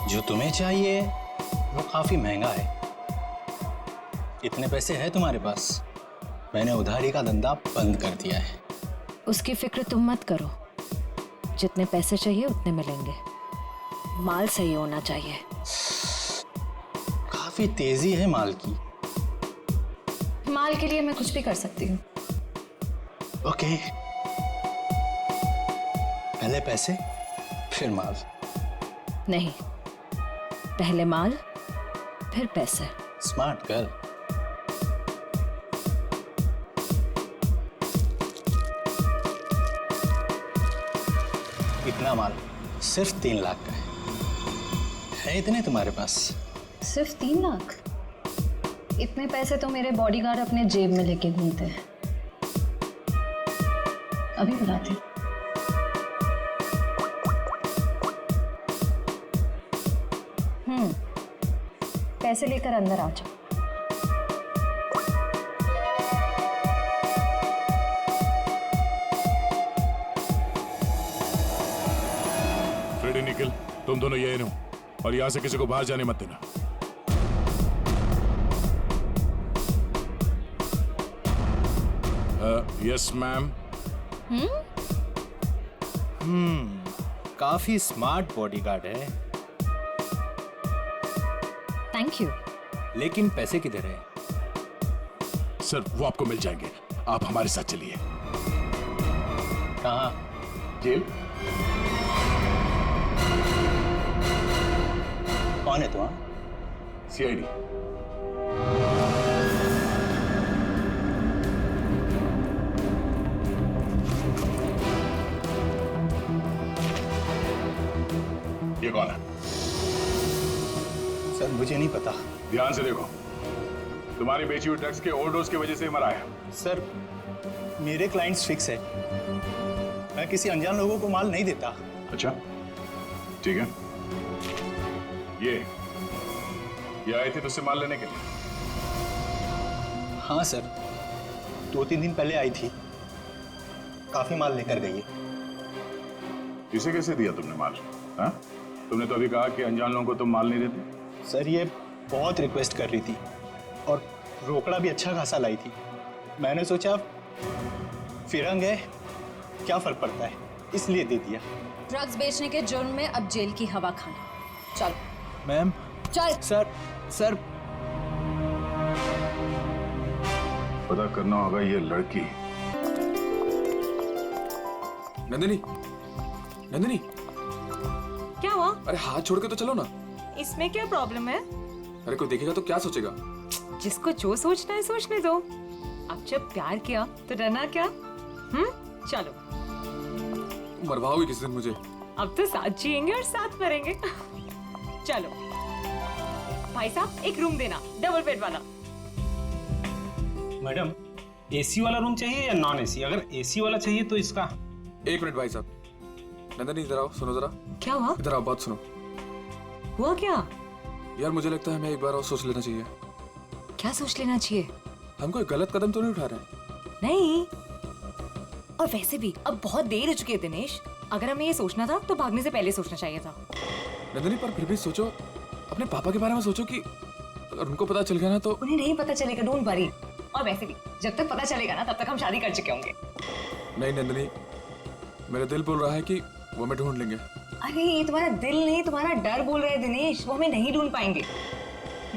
जो तुम्हें चाहिए वो काफी महंगा है। इतने पैसे हैं तुम्हारे पास? मैंने उधारी का धंधा बंद कर दिया है। उसकी फिक्र तुम मत करो, जितने पैसे चाहिए उतने मिलेंगे। माल सही होना चाहिए। काफी तेजी है माल की। माल के लिए मैं कुछ भी कर सकती हूँ। ओके, पहले पैसे फिर माल। नहीं, पहले माल फिर पैसे। Smart girl. इतना माल सिर्फ 3 लाख का है इतने तुम्हारे पास? सिर्फ 3 लाख? इतने पैसे तो मेरे बॉडीगार्ड अपने जेब में लेके घूमते हैं। अभी बुलाती हूँ। पैसे लेकर अंदर आ जाओ। फ्रेडी, निखिल, तुम दोनों यही रहो और यहां से किसी को बाहर जाने मत देना। Yes ma'am. काफी स्मार्ट बॉडीगार्ड है। Thank you. लेकिन पैसे किधर है? सर, वो आपको मिल जाएंगे, आप हमारे साथ चलिए। कहाँ? जेल। कौन है तुम? सीआईडी। ये कौन है? सर मुझे नहीं पता। ध्यान से देखो, तुम्हारी बेची हुई ड्रग्स के ओवरडोज की वजह से मरा है। सर मेरे क्लाइंट्स फिक्स है, मैं किसी अनजान लोगों को माल नहीं देता। अच्छा, ठीक है। ये आए थे तुझसे माल लेने के लिए? हाँ सर, 2-3 दिन पहले आई थी, काफी माल लेकर गई है। इसे कैसे दिया तुमने माल? हाँ? तुमने तो अभी कहा कि अनजान लोगों को तुम माल नहीं देते। सर ये बहुत रिक्वेस्ट कर रही थी और रोकड़ा भी अच्छा खासा लाई थी। मैंने सोचा फिरंग है, क्या फर्क पड़ता है, इसलिए दे दिया। ड्रग्स बेचने के जुर्म में अब जेल की हवा खाना। चल मैम। चल। सर पता करना होगा ये लड़की। नंदिनी, नंदिनी, क्या हुआ? अरे हाथ छोड़ के तो चलो ना। इसमें क्या प्रॉब्लम है? अरे कोई देखेगा तो क्या सोचेगा? जिसको जो सोचना है सोचने दो। अब जब प्यार किया तो डरना क्या? चलो। मरवाओगे किस दिन मुझे? अब तो साथ जिएंगे और साथ मरेंगे। चलो। भाई साहब, एक रूम देना, डबल बेड वाला। मैडम, एसी वाला रूम चाहिए या नॉन एसी? अगर एसी वाला चाहिए तो इसका। 1 मिनट भाई साहब। नंदिनी इधर आओ, सुनो जरा। क्या हुआ? इधर आओ, बात सुनो। हुआ क्या? यार मुझे लगता है हमें एक बार और सोच लेना चाहिए। क्या सोच लेना चाहिए? हम कोई गलत कदम तो नहीं उठा रहे? नहीं। और वैसे भी अब बहुत देर हो चुकी है दिनेश। अगर हमें ये सोचना था तो भागने से पहले सोचना चाहिए था। नंदिनी, पर फिर भी सोचो, अपने पापा के बारे में सोचो कि अगर उनको पता चल गया ना तो। उन्हें नहीं पता चलेगा, डोंट वरी। और वैसे भी जब तक पता चलेगा ना तब तक हम शादी कर चुके होंगे। नहीं नंदिनी, मेरा दिल बोल रहा है कि वो हमें ढूंढ लेंगे। अरे ये तुम्हारा दिल नहीं, तुम्हारा डर बोल रहा है दिनेश। वो हमें नहीं ढूंढ पाएंगे,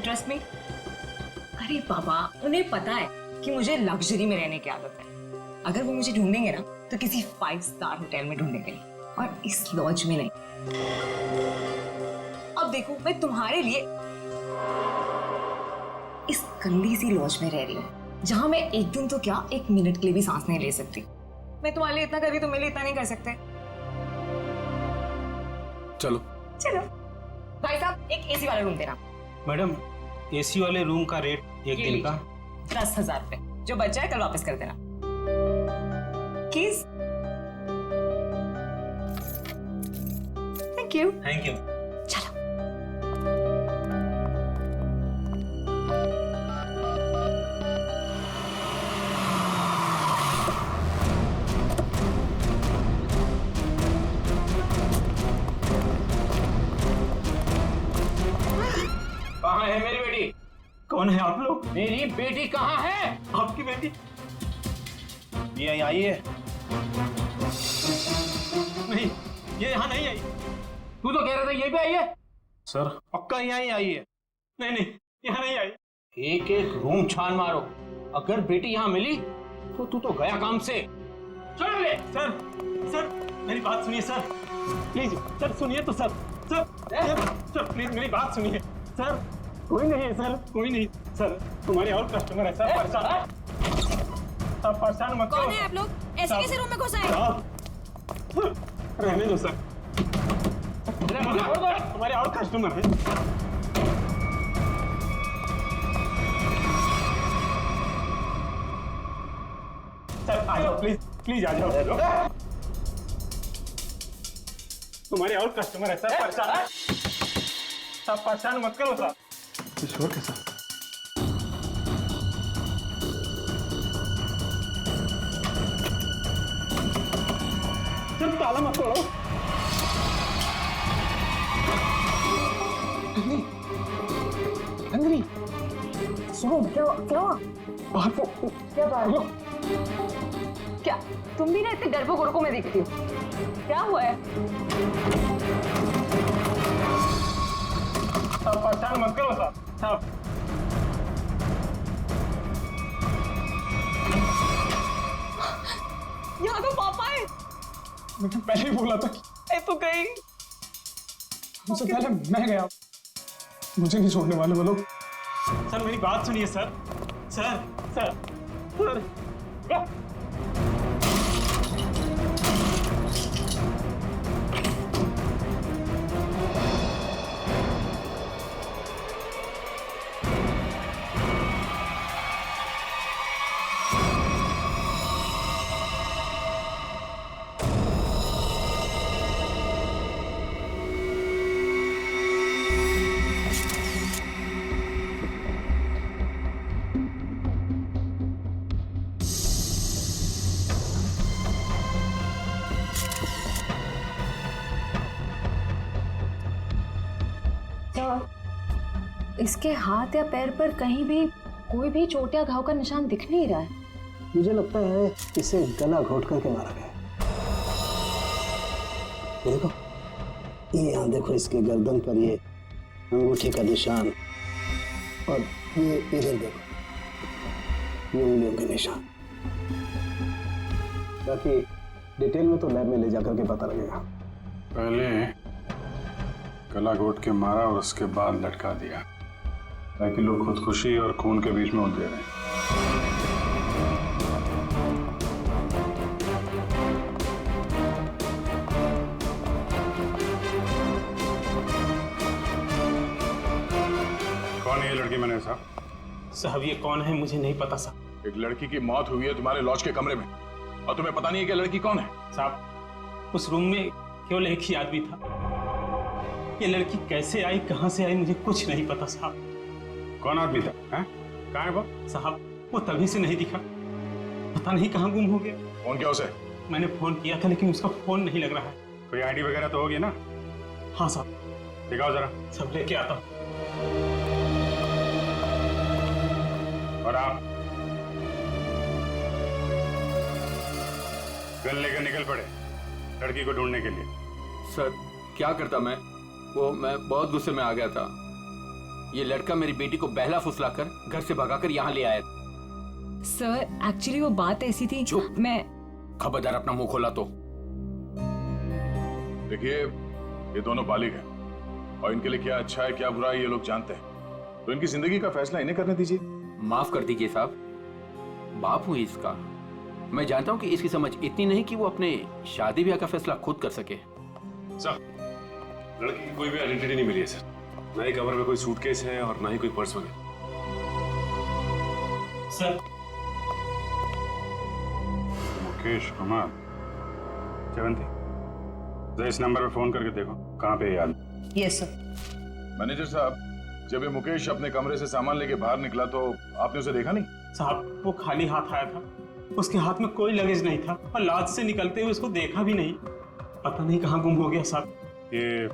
ट्रस्ट मी। अरे बाबा, उन्हें पता है कि मुझे लग्जरी में रहने की आदत है। अगर वो मुझे ढूंढेंगे ना तो किसी 5 स्टार होटल में ढूंढेंगे और इस लॉज में नहीं। अब देखो, मैं तुम्हारे लिए इस गंदी सी लॉज में रह रही हूँ जहां मैं एक दिन तो क्या, 1 मिनट के लिए भी सांस नहीं ले सकती। मैं तुम्हारे लिए इतना कर रही, तुम मेरे लिए इतना नहीं कर सकते। चलो चलो। भाई साहब, एक एसी वाला रूम देना। मैडम, एसी वाले रूम का रेट एक दिन का 10,000 रुपए। जो बच जाए कल वापस कर देना। किस? Thank you. Thank you. चलो। कौन है आप लोग? मेरी बेटी कहाँ है? आपकी बेटी? ये यहीं आई है। नहीं, ये यहाँ नहीं आई। तू तो कह रहा था यहीं पे आई है। सर पक्का यहीं आई है। नहीं, यहाँ नहीं आई। एक एक रूम छान मारो, अगर बेटी यहाँ मिली तो तू तो गया काम से। चलो ले। सर मेरी बात सुनिए सर, प्लीज सर, सुनिए तो सर। सर प्लीज मेरी बात सुनिए सर। कोई नहीं है सर, कोई नहीं सर, तुम्हारे और कस्टमर है सर। परेशान, आप परेशान मत करो। कौन है आप लोग? ऐसे कैसे रूम में घुस आए? रहने दो सर, तुम्हारे और कस्टमर है। सर आ जाओ, प्लीज आ जाओ। तुम्हारे और कस्टमर है सर। परेशान, आप परेशान मत करो सर। किशोर के साथ सर ताला मत तोड़ो। नंदिनी, सुनो, क्या हुआ? क्या बात? क्या तुम भी ना इतने डरपोक औरतों में दिखती हो? क्या हुआ है? आप परेशान मत करो सर। आप यहाँ तो पापा है। मैंने पहले ही बोला था कि ये तो कहीं मुझसे पहले मैं गया, मुझे नहीं छोड़ने वाले वो लोग। सर मेरी बात सुनिए सर। सर इसके हाथ या पैर पर कहीं भी कोई भी चोट या घाव का निशान दिख नहीं रहा है। मुझे लगता है इसे गला घोट करके मारा गया। देखो, ये यहाँ देखो, इसके गर्दन पर ये अंगूठी का निशान, और ये इधर देखो, ये उंगलियों के निशान। बाकी डिटेल में तो लैब में ले जाकर के पता लगेगा। पहले गला घोट के मारा और उसके बाद लटका दिया, ताकि लोग खुदकुशी और खून के बीच में उलझे रहे। कौन है ये लड़की मैंने साहब ये कौन है मुझे नहीं पता साहब। एक लड़की की मौत हुई है तुम्हारे लॉज के कमरे में, और तुम्हें पता नहीं है कि लड़की कौन है? साहब उस रूम में केवल एक ही आदमी था। ये लड़की कैसे आई, कहां से आई, मुझे कुछ नहीं पता साहब। कौन आदमी था? कहाँ है वो? साहब वो तभी से नहीं दिखा, पता नहीं कहाँ गुम हो गया। फोन किया उसे? मैंने फोन किया था लेकिन उसका फोन नहीं लग रहा है। कोई आईडी वगैरह तो होगी ना? हाँ साहब। दिखाओ जरा। सब लेके आता हूँ। और आप गन लेकर निकल पड़े लड़की को ढूंढने के लिए। सर क्या करता मैं बहुत गुस्से में आ गया था। ये लड़का मेरी बेटी को बहला फुसलाकर घर से भगाकर यहाँ ले आया। सर एक्चुअली वो बात ऐसी थी। चुप। मैं खबरदार अपना मुंह खोला तो। देखिए, ये दोनों बालिग हैं और इनके लिए क्या अच्छा है क्या बुरा है ये लोग जानते हैं, तो इनकी जिंदगी का फैसला इन्हें करने दीजिए। माफ कर दीजिए साहब, बाप हूं इसका। मैं जानता हूं कि इसकी समझ इतनी नहीं कि वो अपने शादी ब्याह का फैसला खुद कर सके। सर, लड़की की कोई भी आइडेंटिटी नहीं मिली है सर। ना ही कवर में कोई सूटकेस है और ना ही कोई पर्स वगैरह। सर मुकेश कुमार, जयवंती, जरा इस नंबर पे फोन करके देखो कहाँ पे याद। Yes sir. मैनेजर साहब, जब ये मुकेश अपने कमरे से सामान लेके बाहर निकला तो आपने उसे देखा नहीं? साहब वो खाली हाथ आया था, उसके हाथ में कोई लगेज नहीं था और लॉज से निकलते हुए उसको देखा भी नहीं। पता नहीं कहाँ गुम हो गया साहब। ये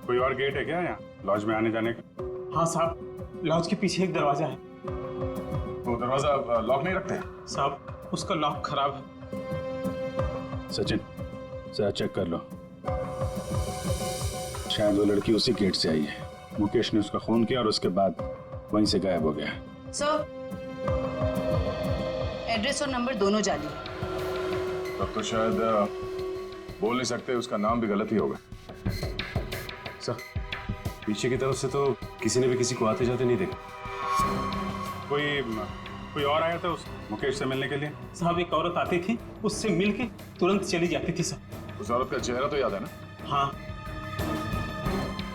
कोई और गेट है क्या यहाँ लॉज में आने जाने का? हाँ साहब, लॉज के पीछे एक दरवाजा है, दरवाजा लॉक नहीं रखते? साहब उसका लॉक खराब है। सचिन जरा चेक कर लो, शायद वो लड़की उसी गेट से आई है। मुकेश ने उसका खून किया और उसके बाद वहीं से गायब हो गया। सर, एड्रेस और नंबर दोनों जाली। तब तो शायद बोल नहीं सकते, उसका नाम भी गलत ही होगा। सर पीछे की तरफ से तो किसी ने भी किसी को आते जाते नहीं देखा। कोई और आया था उस मुकेश से मिलने के लिए? साहब एक औरत आती थी, उससे मिल के तुरंत चली जाती थी सर। उस औरत का चेहरा तो याद है ना? हाँ।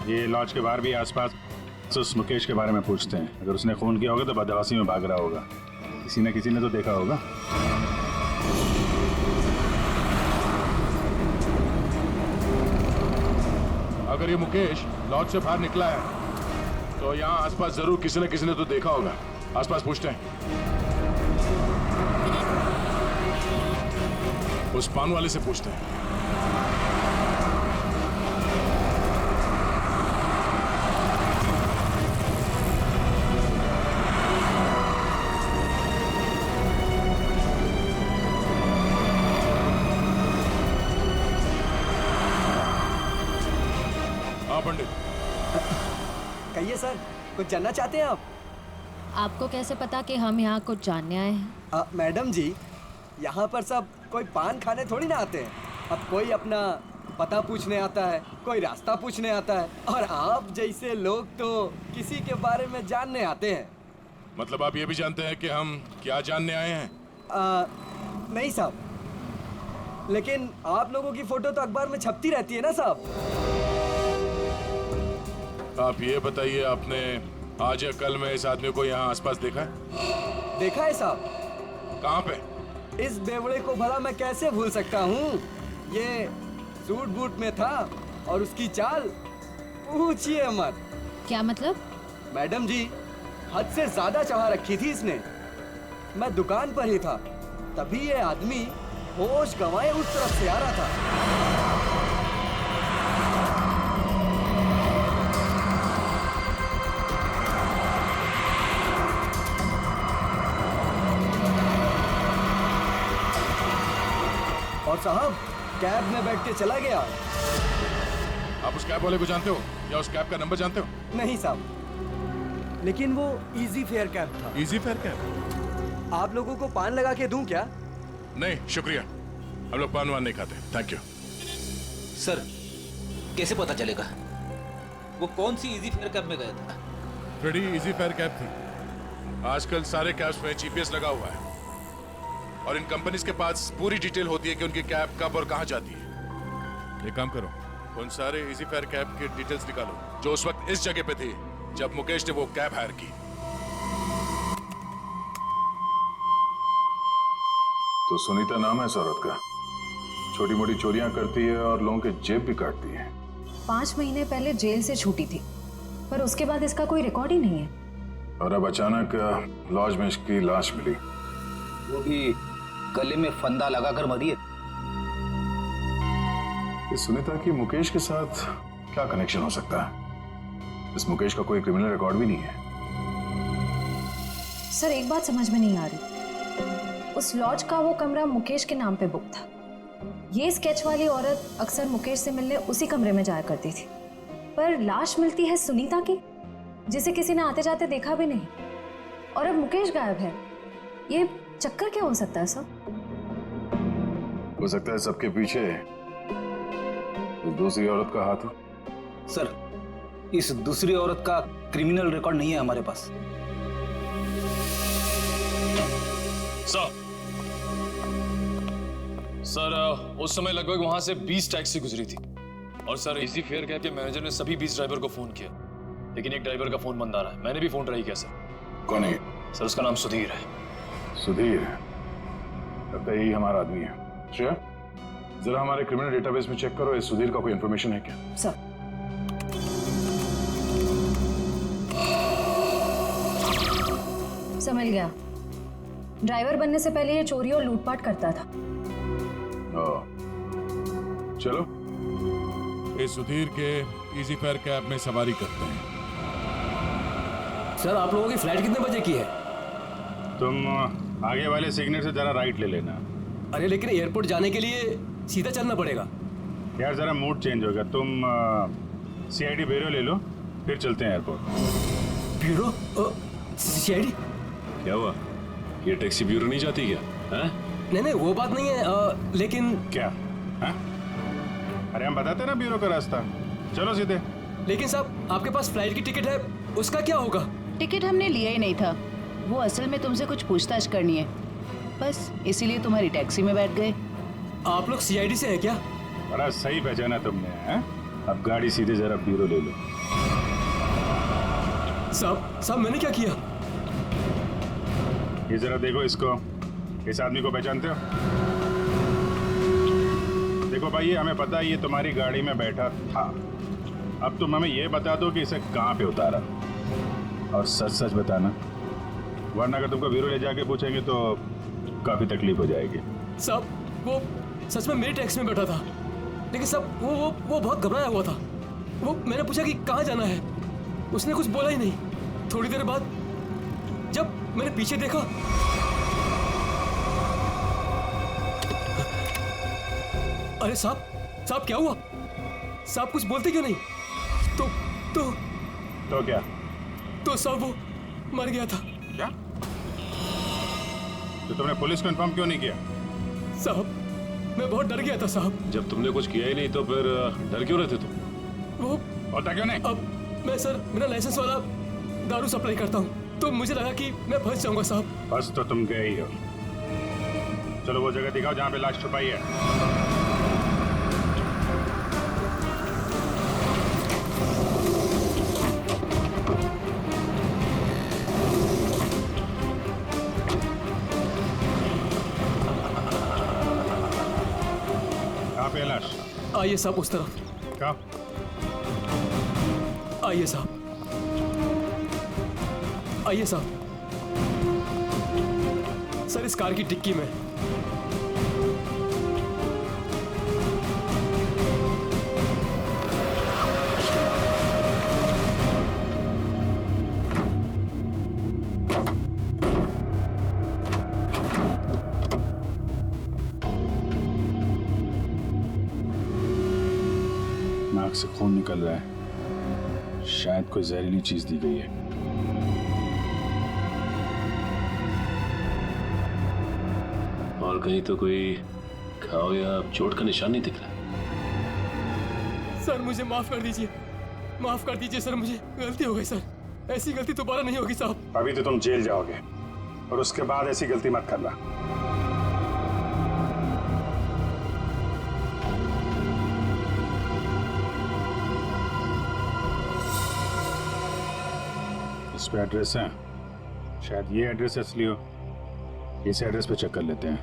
ये लॉज के बाहर भी आसपास तो उस मुकेश के बारे में पूछते हैं। अगर उसने खून किया होगा तो बदहवासी में भाग रहा होगा। किसी न किसी ने तो देखा होगा। अगर ये मुकेश लॉज से बाहर निकला है तो यहाँ आसपास जरूर किसी न किसी ने तो देखा होगा। आसपास पूछते हैं। उस पान वाले से पूछते हैं। हाँ पंडित। कहिए सर, कुछ जानना चाहते हैं आप? आपको कैसे पता कि हम यहाँ कुछ जानने आए हैं? मैडम जी, यहाँ पर सब कोई पान खाने थोड़ी ना आते हैं। अब कोई अपना पता पूछने आता है, कोई रास्ता पूछने आता है, और आप जैसे लोग तो किसी के बारे में जानने आते हैं। मतलब आप ये भी जानते हैं कि हम क्या जानने आए हैं? नहीं साहब, लेकिन आप लोगों की फोटो तो अखबार में छपती रहती है ना साहब। आप ये बताइए, आपने आज या कल में इस आदमी को यहाँ आसपास देखा है? देखा है साहब। कहाँ पे? इस बेवड़े को भला मैं कैसे भूल सकता हूँ। ये सूट बूट में था और उसकी चाल पूछिए मत। क्या मतलब? मैडम जी, हद से ज्यादा चाह रखी थी इसने। मैं दुकान पर ही था, तभी ये आदमी होश गंवाए उस तरफ से आ रहा था। और साहब कैब में बैठ के चला गया। आप उस कैब वाले को जानते हो या उस कैब का नंबर जानते हो? नहीं साहब, लेकिन वो इजी फेयर कैब था। Easy fair cab? आप लोगों को पान लगा के दूं क्या? नहीं शुक्रिया, हम लोग पान वान नहीं खाते, थैंक यू। सर कैसे पता चलेगा वो कौन सी इजी फेयर कैब में गया था? बड़ी इजी फेयर कैब थी। आजकल सारे कैब्स में जीपीएस लगा हुआ है और इन कंपनीज के पास पूरी डिटेल होती है कि उनकी कैब कब और कहां जाती है। एक काम करो, उन सारे इजी फेयर कैब की डिटेल्स निकालो जो उस वक्त इस जगह पे थी जब मुकेश ने वो कैब हायर की। तो सुनीता नाम है इस औरत का। छोटी मोटी चोरियां करती है और लोगों के जेब भी काटती है। 5 महीने पहले जेल से छूटी थी, पर उसके बाद इसका कोई रिकॉर्ड ही नहीं है। और अब अचानक लॉज में इसकी लाश मिली, वो भी गले में फंदा लगाकर मरी है। इस सुनीता की मुकेश के साथ क्या कनेक्शन हो सकता है? इस मुकेश का कोई क्रिमिनल रिकॉर्ड भी नहीं है। सर एक बात समझ में नहीं आ रही, उस लॉज का वो कमरा मुकेश के नाम पे बुक था। ये स्केच वाली औरत अक्सर मुकेश से मिलने उसी कमरे में जाया करती थी, पर लाश मिलती है सुनीता की, जिसे किसी ने आते जाते देखा भी नहीं, और अब मुकेश गायब है। ये चक्कर क्या हो सकता है सर? हो सकता है सबके पीछे तो दूसरी औरत का हाथ हो। सर इस दूसरी औरत का क्रिमिनल रिकॉर्ड नहीं है हमारे पास। सर उस समय लगभग वहां से 20 टैक्सी गुजरी थी और सर इसी फेयर कैब के मैनेजर ने सभी 20 ड्राइवर को फोन किया, लेकिन एक ड्राइवर का फोन बंद आ रहा है। मैंने भी फोन ट्राई किया सर। कौन है? सर उसका नाम सुधीर है। सुधीर? लगता है यही हमारा आदमी है। श्रेया, जरा हमारे क्रिमिनल डेटाबेस में चेक करो, इस सुधीर का कोई इंफॉर्मेशन है क्या? सर समझ गया, ड्राइवर बनने से पहले ये चोरी और लूटपाट करता था। चलो इस सुधीर के इजी फेयर कैब में सवारी करते हैं। सर आप लोगों की फ्लाइट कितने बजे की है? तुम आगे वाले सिग्नल से जरा राइट ले लेना। अरे लेकिन एयरपोर्ट जाने के लिए सीधा चलना पड़ेगा। यार जरा मूड चेंज होगा, तुम CID ब्यूरो ले लो, फिर चलते हैं एयरपोर्ट। ब्यूरो? CID? क्या हुआ, ये टैक्सी ब्यूरो नहीं जाती क्या? हैं? नहीं वो बात नहीं है, लेकिन क्या है? अरे हम बताते ना ब्यूरो का रास्ता, चलो सीधे। लेकिन साहब आपके पास फ्लाइट की टिकट है, उसका क्या होगा? टिकट हमने लिया ही नहीं था, वो असल में तुमसे कुछ पूछताछ करनी है, बस इसीलिए तुम्हारी टैक्सी में बैठ गए। आप लोग CID से हैं क्या? बड़ा सही पहचाना तुमने, हैं? अब गाड़ी सीधे जरा ब्यूरो ले लो। साहब मैंने क्या किया? ये जरा देखो इसको, इस आदमी को पहचानते हो? देखो भाई, हमें पता है ये तुम्हारी गाड़ी में बैठा था। अब तुम हमें ये बता दो कि इसे कहाँ पे उतारा, और सच सच बताना, वरना अगर तुमको ब्यूरो ले जाके पूछेंगे तो काफी तकलीफ हो जाएगी। साहब वो सच में मेरी टैक्सी में बैठा था, लेकिन साहब वो बहुत घबराया हुआ था। वो मैंने पूछा कि कहाँ जाना है, उसने कुछ बोला ही नहीं। थोड़ी देर बाद जब मैंने पीछे देखा, अरे साहब क्या हुआ? साहब कुछ बोलते क्यों नहीं? तो क्या? तो साहब वो मर गया था। क्या? तो तुमने पुलिस को इन्फॉर्म क्यों नहीं किया? साहब मैं बहुत डर गया था साहब। जब तुमने कुछ किया ही नहीं तो फिर डर क्यों रहे थे तुम? वो होता क्यों नहीं? अब मैं सर बिना लाइसेंस वाला दारू सप्लाई करता हूँ, तो मुझे लगा कि मैं फंस जाऊंगा साहब। बस तो तुम गए ही हो। चलो वो जगह दिखाओ जहाँ पे लाश छुपाई है। कहाँ पे है लाश? आइए साहब उस तरफ। क्या? आइए साहब, आइए साहब। सर इस कार की डिक्की में। नाक से खून निकल रहा है, शायद कोई जहरीली चीज दी गई है। और कहीं तो कोई घाव या चोट का निशान नहीं दिख रहा। सर मुझे माफ कर दीजिए, माफ कर दीजिए सर, मुझे गलती हो गई सर। ऐसी गलती दोबारा नहीं होगी साहब। अभी तो तुम जेल जाओगे और उसके बाद ऐसी गलती मत करना। इस पे एड्रेस है, शायद ये एड्रेस असली हो। इस एड्रेस पे चेक कर लेते हैं।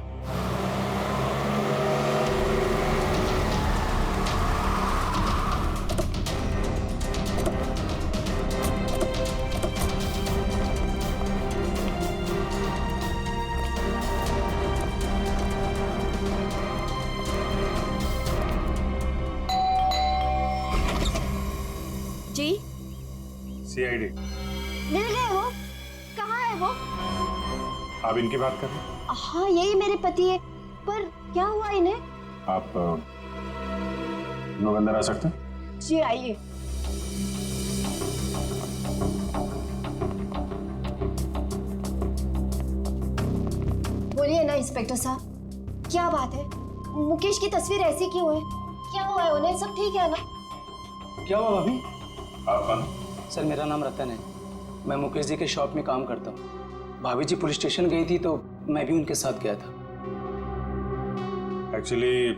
जी CID मिल गए वो? कहाँ है वो? आप इनकी बात कर रहे हैं? हाँ यही मेरे पति है, पर क्या हुआ इन्हें? आप लोग अंदर आ सकते हैं? जी आइए। बोलिए ना इंस्पेक्टर साहब, क्या बात है? मुकेश की तस्वीर ऐसी क्यों है? क्या हुआ है उन्हें? सब ठीक है ना? क्या हुआ भाभी? आप कौन? सर मेरा नाम रतन है, मैं मुकेश जी के शॉप में काम करता हूँ। भाभी जी पुलिस स्टेशन गई थी तो मैं भी उनके साथ गया था। एक्चुअली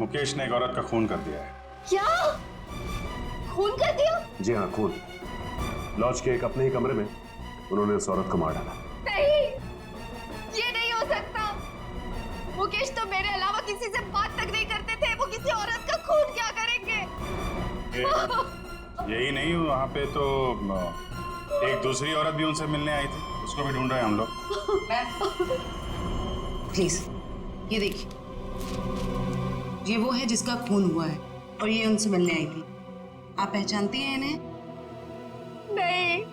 मुकेश ने एक औरत का खून कर दिया है। क्या? खून कर दिया? जी हाँ, खून। लॉज के एक अपने ही कमरे में उन्होंने उस औरत को मार डाला। नहीं, ये नहीं हो सकता। मुकेश तो मेरे अलावा किसी से बात तक नहीं करते थे, वो किसी औरत का खून क्या करेंगे? यही नहीं, वहाँ पे तो एक दूसरी औरत भी उनसे मिलने आई थी, उसको भी ढूंढ रहे हैं हम लोग। प्लीज ये देखिए, ये वो है जिसका खून हुआ है और ये उनसे मिलने आई थी। आप पहचानती हैं इन्हें? नहीं,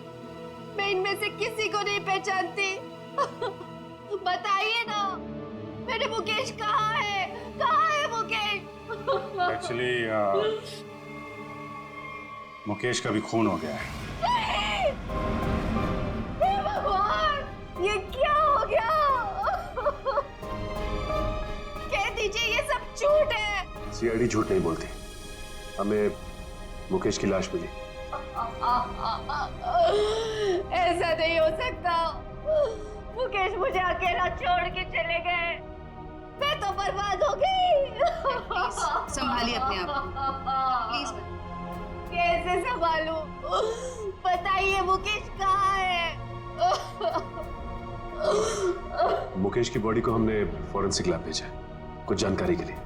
मैं इनमें से किसी को नहीं पहचानती। बताइए ना, मेरे मुकेश कहाँ है? कहाँ है मुकेश? एक्चुअली मुकेश का भी खून हो गया है। हे भगवान, ये क्या हो गया? कह दीजिए ये सब झूठ है। सीआईडी झूठ नहीं बोलती। हमें मुकेश की लाश मिली। ऐसा नहीं हो सकता। मुकेश मुझे अकेला छोड़ के चले गए। मैं तो बर्बाद हो गई। संभालिए अपने आप प्लीज। कैसे संभालूं? बताइए मुकेश कहाँ है? मुकेश की बॉडी को हमने फॉरेंसिक लैब भेजा है कुछ जानकारी के लिए,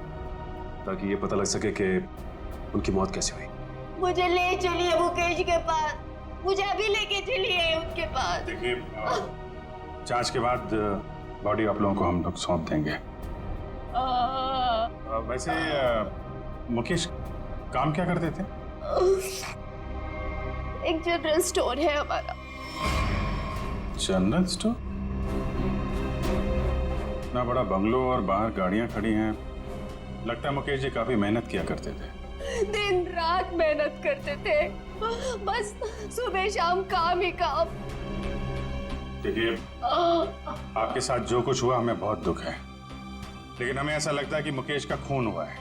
ताकि ये पता लग सके कि उनकी मौत कैसे हुई। मुझे ले चलिए मुकेश के पास। मुझे अभी लेके चलिए उनके पास। देखिए, जांच के बाद बॉडी आप लोगों को हम लोग सौंप देंगे। वैसे मुकेश काम क्या करते थे? एक जनरल स्टोर है हमारा। General store? इतना बड़ा बंगलो और बाहर गाड़ियां खड़ी हैं, लगता है मुकेश जी काफी मेहनत किया करते थे। दिन रात मेहनत करते थे, बस सुबह शाम काम ही काम। देखिए, आपके साथ जो कुछ हुआ हमें बहुत दुख है, लेकिन हमें ऐसा लगता है कि मुकेश का खून हुआ है।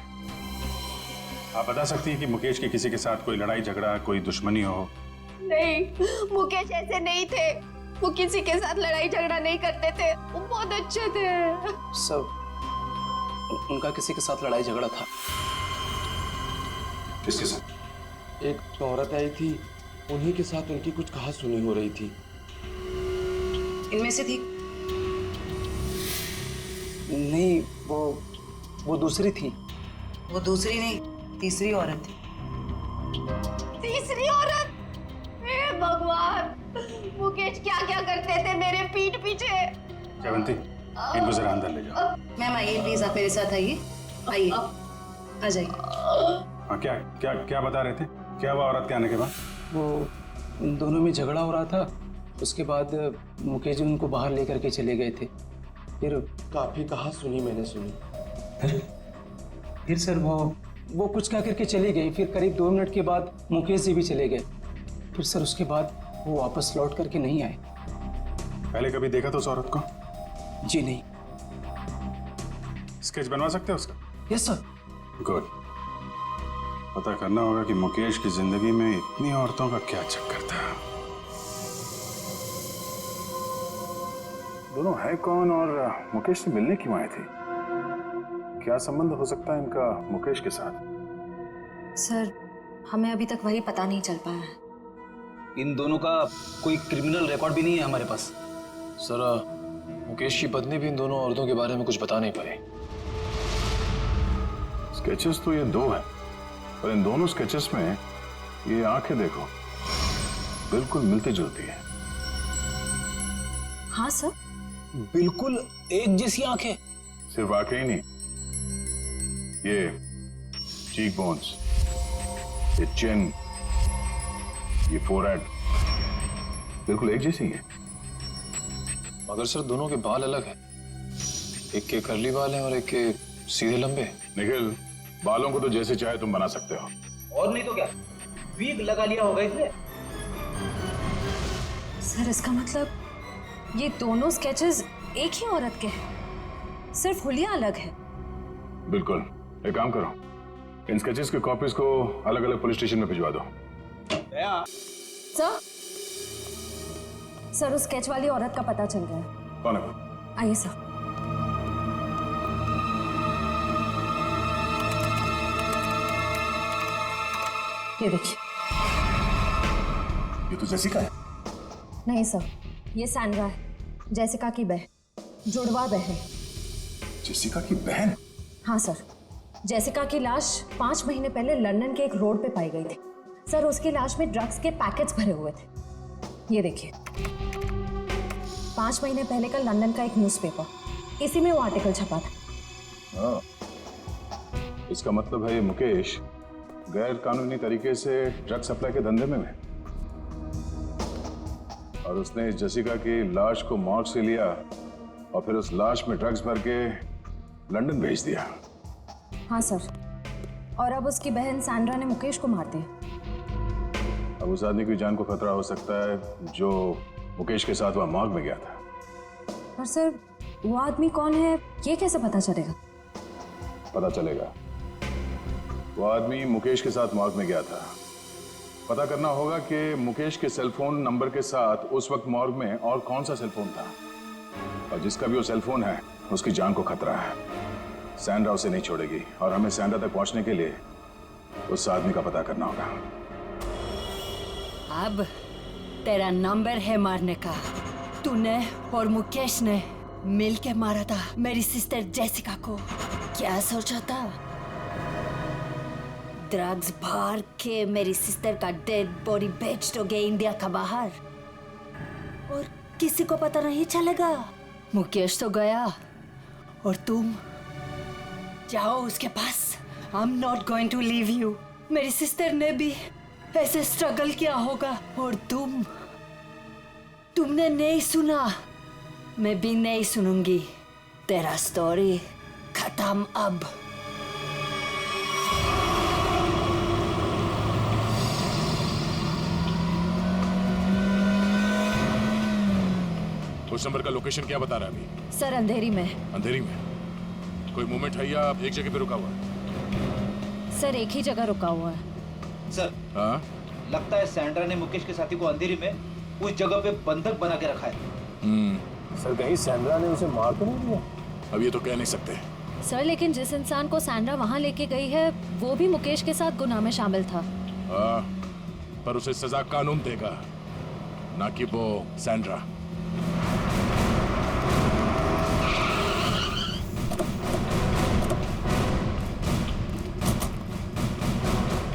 आप बता सकती हैं कि मुकेश की किसी के साथ कोई लड़ाई झगड़ा, कोई दुश्मनी हो? नहीं, मुकेश ऐसे नहीं थे। वो किसी के साथ लड़ाई झगड़ा नहीं करते थे। वो बहुत अच्छे थे। सब उनका किसी के साथ लड़ाई झगड़ा था। किसके साथ? एक औरत आई थी, उन्हीं के साथ उनकी कुछ कहा सुनी हो रही थी। इनमें से थी? नहीं, वो दूसरी थी। वो दूसरी नहीं, तीसरी औरत थी। तीसरी औरत? हे भगवान, मुकेश क्या क्या करते थे मेरे पीठ पीछे। जयवंती, इनको जरा अंदर ले जाओ। मैम आइए प्लीज, आप मेरे साथ आइए। आइए, आ जाइए। हाँ, क्या क्या क्या बता रहे थे? क्या हुआ औरत के आने के बाद? वो उन दोनों में झगड़ा हो रहा था। उसके बाद मुकेश जी उनको बाहर लेकर के चले गए थे। फिर काफी कहा सुनी मैंने सुनी। फिर सर वो कुछ कह करके चली गई। फिर करीब 2 मिनट के बाद मुकेश जी भी चले गए। फिर सर उसके बाद वो वापस लौट करके नहीं आए। पहले कभी देखा तो उस औरत को? जी नहीं। स्केच बनवा सकते हो उसका? Yes sir. गुड। पता करना होगा कि मुकेश की जिंदगी में इतनी औरतों का क्या चक्कर था। दोनों है कौन और मुकेश से मिलने क्यों आए थे? क्या संबंध हो सकता है इनका मुकेश के साथ? सर, हमें अभी तक वही पता नहीं चल पाया है। इन दोनों का कोई क्रिमिनल रिकॉर्ड भी नहीं है हमारे पास। सर, मुकेश की पत्नी भी इन दोनों औरतों के बारे में कुछ बता नहीं पाई। स्केचेस तो ये 2 हैं, पर इन दोनों स्केचेस में ये आंखें देखो, बिल्कुल मिलती जुलती है। हाँ सर, बिल्कुल एक जैसी आंखें। सिर्फ आंखें ही नहीं, ये चीक बोन्स, ये चिन, ये फोरहेड, बिल्कुल एक जैसी है। मगर सर, दोनों के बाल अलग हैं। एक के कर्ली बाल हैं और एक के सीधे लंबे। निखिल, बालों को तो जैसे चाहे तुम बना सकते हो। और नहीं तो क्या, वीग लगा लिया होगा इसने। सर, इसका मतलब ये दोनों स्केचेस एक ही औरत के हैं, सिर्फ हुलिया अलग है। बिल्कुल। एक काम करो, इन स्केचेस के कॉपीज को अलग अलग पुलिस स्टेशन में भिजवा दो। सर, उस स्केच वाली औरत का पता चल गया है। कौन है वो? आइए सर। ये देखिए। ये तो जेसिका है। नहीं सर, ये सैंड्रा है, जेसिका की बहन, जुड़वा बहन। जेसिका की बहन? हाँ सर, जेसिका की लाश 5 महीने पहले लंदन के एक रोड पे पाई गई थी। सर, उसकी लाश में ड्रग्स के पैकेट्स भरे हुए थे। ये देखिए, 5 महीने पहले का लंदन का एक न्यूज़पेपर, इसी में वो आर्टिकल छपा था। हाँ, इसका मतलब है ये मुकेश गैर कानूनी तरीके से ड्रग सप्लाई के धंधे में है। और उसने इस जेसिका की लाश को मॉर्ग से लिया और फिर उस लाश में ड्रग्स भर के लंदन भेज दिया। हाँ सर, और अब उसकी बहन सैंड्रा ने मुकेश को मार दिया। अब उस आदमी की जान को खतरा हो सकता है जो मुकेश के साथ वहां मॉर्ग में गया था। पर सर, वो आदमी कौन है ये कैसे पता चलेगा? पता चलेगा। वो आदमी मुकेश के साथ मॉर्ग में गया था। पता करना होगा कि मुकेश के सेलफोन नंबर के साथ उस वक्त मॉर्ग में और कौन सा सेलफोन था, और जिसका भी वो सेलफोन है उसकी जान को खतरा है। सैंड्रा उसे नहीं छोड़ेगी और हमें सैंड्रा तक पहुंचने के लिए उस आदमी का पता करना होगा। अब तेरा नंबर है मारने का। तूने और मुकेश ने मिलके मारा था मेरी सिस्टर जेसिका को। क्या सोचा था? ड्रग्स भर के मेरी सिस्टर का डेड बॉडी बेच दोगे इंडिया का बाहर, और किसी को पता नहीं चलेगा। मुकेश तो गया और तुम जाओ उसके पास। I am not going to leave you. मेरी सिस्टर ने भी ऐसे स्ट्रगल किया होगा और तुमने नहीं सुना, मैं भी नहीं सुनूंगी। तेरा स्टोरी खत्म अब। उस नंबर का लोकेशन क्या बता रहा है अभी? सर अंधेरी में। अंधेरी में? कोई मूवमेंट है या एक जगह पे रुका हुआ है? सर एक ही जगह रुका हुआ है। सर हाँ? लगता है सैंड्रा ने मुकेश के साथी को अंधेरी में उस जगह पे बंधक बना के रखा है। सर कहीं सैंड्रा ने उसे मार तो नहीं दिया? अब ये तो कह नहीं सकते सर, लेकिन जिस इंसान को सैंड्रा वहां लेके गई है वो भी मुकेश के साथ गुनाह में शामिल था। हाँ, पर उसे सजा कानून देगा, ना कि वो सैंड्रा।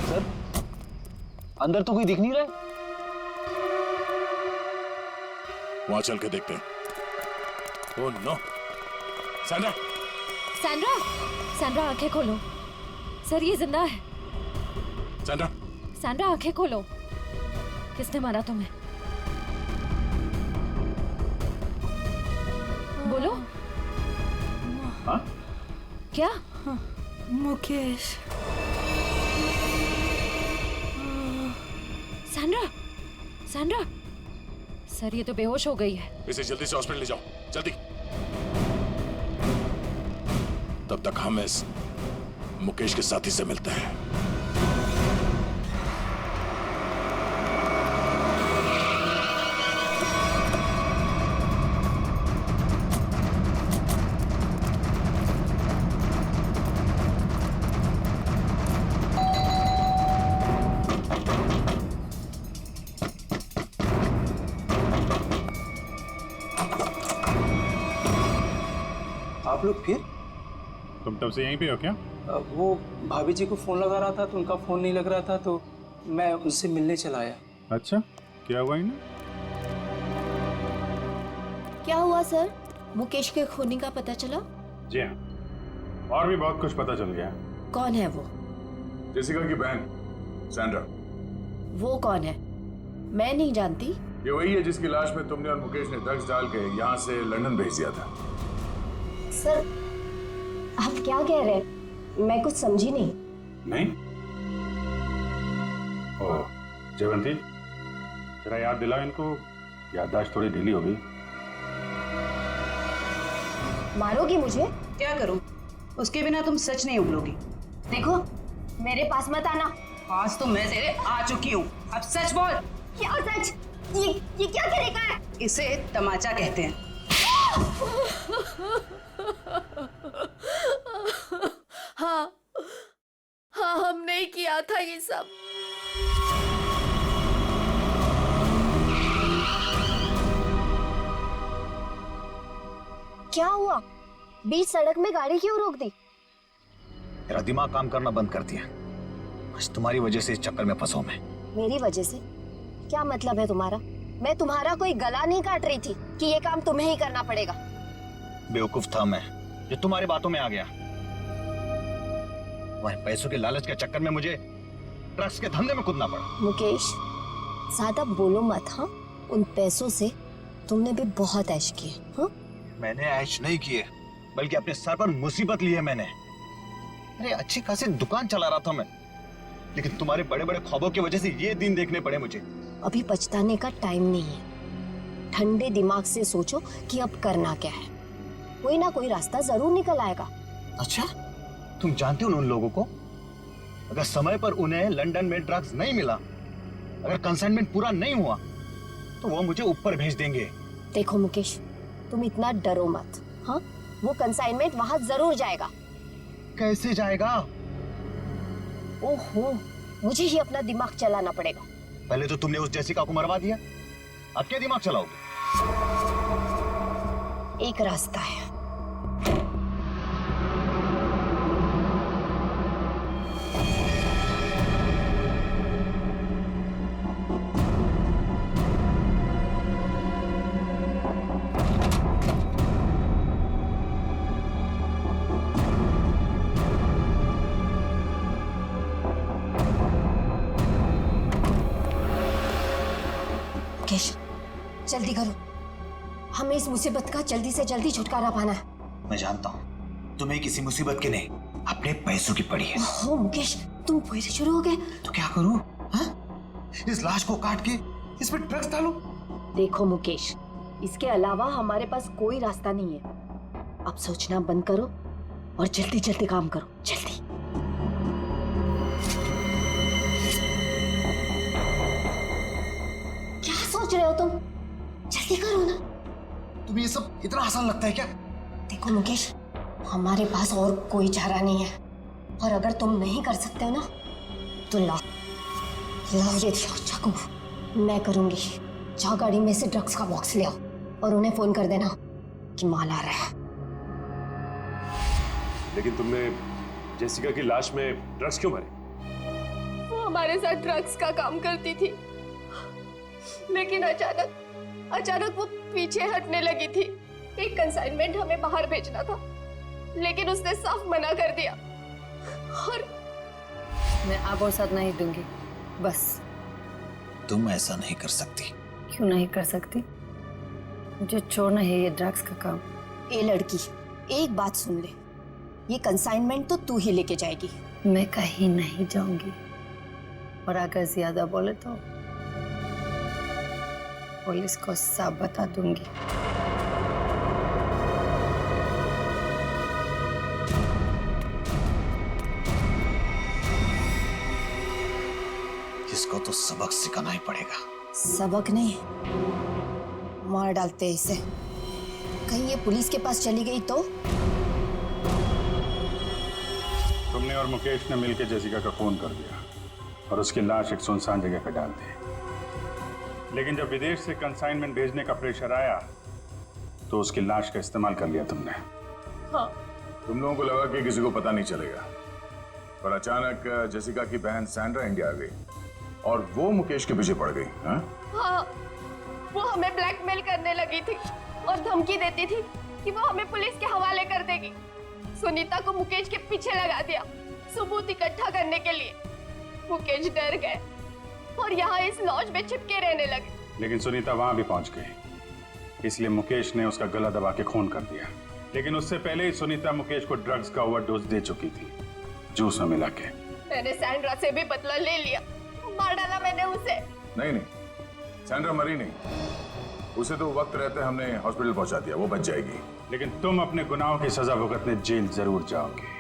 सर अंदर तो कोई दिख नहीं रहा है। वहां चल के देखते हैं। Oh no, Sandra! Sandra! Sandra आंखें खोलो। सर ये जिंदा है। सैंड्रा! सैंड्रा आंखें खोलो। किसने मारा तुम्हें? बोलो। हाँ? क्या? मुकेश। सैंड्रा! सैंड्रा! सर ये तो बेहोश हो गई है। इसे जल्दी से हॉस्पिटल ले जाओ, जल्दी। तब तक हम इस मुकेश के साथी से मिलते हैं। आप लोग फिर? तुम तब से यहीं पे हो क्या? वो भाभी जी को फोन लगा रहा था तो उनका फोन नहीं लग रहा था, तो मैं उनसे मिलने चला आया। अच्छा, क्या हुआ इन्हें? क्या हुआ सर? मुकेश के खूनी का पता चला? जी हाँ, और भी बहुत कुछ पता चल गया। कौन है वो? जेसिका की बहन सैंड्रा। वो कौन है? मैं नहीं जानती। ये वही है जिसकी लाश में तुमने और मुकेश ने ड्रग्स डाल के यहाँ से लंदन भेज दिया था। सर आप क्या कह रहे हैं? मैं कुछ समझी नहीं। नहीं? ओह, जयवंती, जरा याद दिलाओ इनको, याददाश्त थोड़ी ढीली हो गई। मारोगी मुझे? क्या करूं? उसके बिना तुम सच नहीं उगलोगी। देखो मेरे पास मत आना। आज तो मैं तेरे आ चुकी हूँ, अब सच बोल। क्या सच? ये क्या तरीका है? इसे तमाचा कहते हैं। हाँ हाँ, हमने ही किया था ये सब। क्या हुआ? बीच सड़क में गाड़ी क्यों रोक दी? तेरा दिमाग काम करना बंद कर दिया। आज तुम्हारी वजह से इस चक्कर में फंसा मैं। मेरी वजह से? क्या मतलब है तुम्हारा? मैं तुम्हारा कोई गला नहीं काट रही थी कि ये काम तुम्हें ही करना पड़ेगा। बेवकूफ था मैं जो तुम्हारी बातों में आ गया। वह पैसों के लालच के चक्कर में मुझे ड्रग्स के धंधे में कूदना पड़ा। मुकेश ज्यादा बोलो मत। हाँ, उन पैसों से तुमने भी बहुत ऐश किए। हाँ? मैंने ऐश नहीं किए, बल्कि अपने सर पर मुसीबत ली है मैंने। अरे अच्छी खासी दुकान चला रहा था मैं, लेकिन तुम्हारे बड़े बड़े ख्वाबों की वजह से ये दिन देखने पड़े मुझे। अभी पछताने का टाइम नहीं है। ठंडे दिमाग से सोचो कि अब करना क्या है। कोई ना कोई रास्ता जरूर निकल आएगा। अच्छा, तुम जानते हो उन लोगों को? अगर समय पर उन्हें लंदन में ड्रग्स नहीं मिला, अगर कंसाइनमेंट पूरा नहीं हुआ, तो वो मुझे ऊपर भेज देंगे। देखो मुकेश, तुम इतना डरो मत। हाँ, वो कंसाइनमेंट वहां जरूर जाएगा। कैसे जाएगा? ओहो, मुझे ही अपना दिमाग चलाना पड़ेगा। पहले तो तुमने उस जेसिका को मरवा दिया, अब क्या दिमाग चलाओगे? एक रास्ता है। मुकेश, जल्दी करो, हमें इस मुसीबत का जल्दी से जल्दी छुटकारा पाना है। मैं जानता हूँ तुम्हें किसी मुसीबत की नहीं, अपने पैसों की पड़ी है। ओह मुकेश, तुम फिर शुरू हो गए। तो क्या करूँ? इस लाश को काट के इस पर ड्रग्स डालो? देखो मुकेश, इसके अलावा हमारे पास कोई रास्ता नहीं है। अब सोचना बंद करो और जल्दी जल्दी काम करो, जल्दी। क्या सोच रहे हो तुम? जल्दी करो ना। तुम्हें ये सब इतना आसान लगता है क्या? देखो मुकेश, हमारे पास और कोई चारा नहीं है, और अगर तुम नहीं कर सकते हो ना, तो लाओ ये चाकू, मैं करूंगी। जाओ गाड़ी में से ड्रग्स का बॉक्स ले आओ और उन्हें फोन कर देना कि माल आ रहा है। लेकिन तुमने जेसिका की लाश में ड्रग्स क्यों भरे? वो हमारे साथ ड्रग्स का काम करती थी, लेकिन अचानक वो पीछे हटने लगी थी। एक कंसाइनमेंट हमें बाहर भेजना था, लेकिन उसने साफ मना कर दिया। और मैं अब और साथ नहीं दूंगी, बस। तुम ऐसा नहीं कर सकती। क्यों नहीं कर सकती? मुझे छोड़ना है ये ड्रग्स का काम। ए लड़की, एक बात सुन ले, ये कंसाइनमेंट तो तू ही लेके जाएगी। मैं कहीं नहीं जाऊंगी, और अगर ज्यादा बोले तो पुलिस को सब बता दूंगी। इसको तो सबक सिखाना ही पड़ेगा। सबक नहीं, मार डालते हैं इसे। कहीं ये पुलिस के पास चली गई तो? तुमने और मुकेश ने मिलकर जेसिका का फोन कर दिया और उसकी लाश एक सुनसान जगह पर डाल दी। लेकिन जब विदेश से कंसाइनमेंट भेजने का प्रेशर आया, तो उसकी लाश का इस्तेमाल कर लिया तुमने। हाँ। तुम लोगों को लगा कि किसी को पता नहीं चलेगा, पर अचानक जेसिका की बहन सैंड्रा इंडिया आ गई और वो मुकेश के पीछे पड़ गई। हाँ, वो हमें ब्लैकमेल करने लगी थी और धमकी देती थी कि वो हमें पुलिस के हवाले कर देगी। सुनीता को मुकेश के पीछे लगा दिया सबूत इकट्ठा करने के लिए। मुकेश डर गए और यहाँ इस लॉज में चिपके रहने लगे। लेकिन सुनीता वहां भी पहुंच गई, इसलिए मुकेश ने उसका गला दबा के खून कर दिया। लेकिन उससे पहले ही सुनीता मुकेश को ड्रग्स का ओवरडोज दे चुकी थी, जूस में मिला के। मैंने सैंड्रा से भी बदला ले लिया, मार डाला मैंने उसे। नहीं, सैंड्रा मरी नहीं, उसे तो वक्त रहते हमने हॉस्पिटल पहुंचा दिया, वो बच जाएगी। लेकिन तुम अपने गुनाहों की सजा भुगतने जेल जरूर जाओगे।